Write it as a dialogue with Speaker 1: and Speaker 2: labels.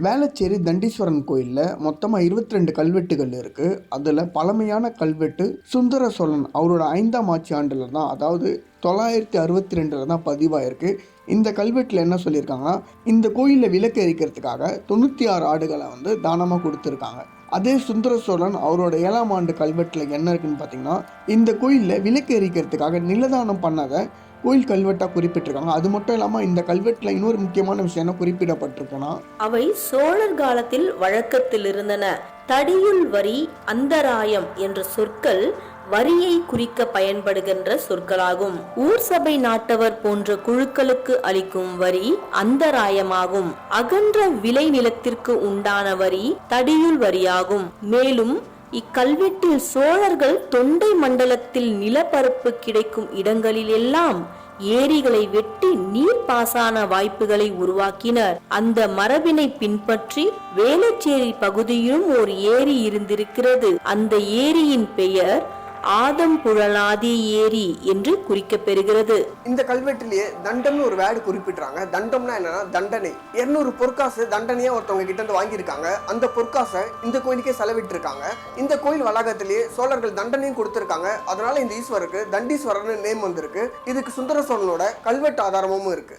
Speaker 1: வேளச்சேரி தண்டீஸ்வரன் கோயிலில் மொத்தமாக 22 கல்வெட்டுகள் இருக்குது. அதில் பழமையான கல்வெட்டு சுந்தர சோழன் அவரோட 5ஆம் ஆட்சி ஆண்டில் தான், அதாவது 962 தான் பதிவாயிருக்கு. இந்த கல்வெட்டில் என்ன சொல்லியிருக்காங்கன்னா, இந்த கோயிலில் விளக்கு எரிக்கிறதுக்காக 96 ஆடுகளை தானமாக கொடுத்துருக்காங்க. அதே சுந்தர சோழன் அவரோட 7ஆம் ஆண்டு கல்வெட்டில் என்ன இருக்குன்னு பார்த்தீங்கன்னா, இந்த கோயிலில் விளக்கு எரிக்கிறதுக்காக நிலதானம் பண்ணதை கோயில் கல்வெட்டாக குறிப்பிட்டிருக்காங்க. அது மட்டும் இல்லாமல் இந்த கல்வெட்டில் இன்னொரு முக்கியமான விஷயம் என்ன குறிப்பிடப்பட்டிருக்குன்னா,
Speaker 2: அவை சோழர் காலத்தில் வழக்கத்தில் இருந்தன. தடியுள் வரி, அந்தராயம் என்ற சொற்கள் வரியை குறிக்க பயன்படுகின்ற சொற்களாகும். ஊர் சபை நாட்டவர் போன்ற குழுக்களுக்கு அளிக்கும் வரி அந்தராயமாகும். அகன்ற விளை நிலத்திற்கு உண்டான வரி தடியுள் வரியாகும். மேலும் இக்கல்வெட்டில் சோழர்கள் தொண்டை மண்டலத்தில் நிலப்பரப்பு கிடைக்கும் இடங்களில் எல்லாம் ஏரிகளை வெட்டி நீர்ப்பாசன வாய்ப்புகளை உருவாக்கினர். அந்த மரபினை பின்பற்றி வேளச்சேரி பகுதியிலும் ஒரு ஏரி இருந்திருக்கிறது. அந்த ஏரியின் பெயர் ஆதம்புழலாதி ஏரி என்று குறிக்கப்பெறுகிறது.
Speaker 3: இந்த கல்வெட்டிலேயே தண்டம்னு ஒரு வேர்டு குறிப்பிடுறாங்க. தண்டம்னா என்னன்னா தண்டனை. 200 பொற்காசு தண்டனையா ஒருத்தவங்க கிட்ட இருந்து வாங்கியிருக்காங்க. அந்த பொற்காசை இந்த கோயிலுக்கே செலவிட்டு இருக்காங்க. இந்த கோயில் வளாகத்திலேயே சோழர்கள் தண்டனையும் கொடுத்திருக்காங்க. அதனால இந்த ஈஸ்வருக்கு தண்டீஸ்வரர்னு நேம் வந்திருக்கு. இதுக்கு சுந்தர சோழனோட கல்வெட்டு ஆதாரமும் இருக்கு.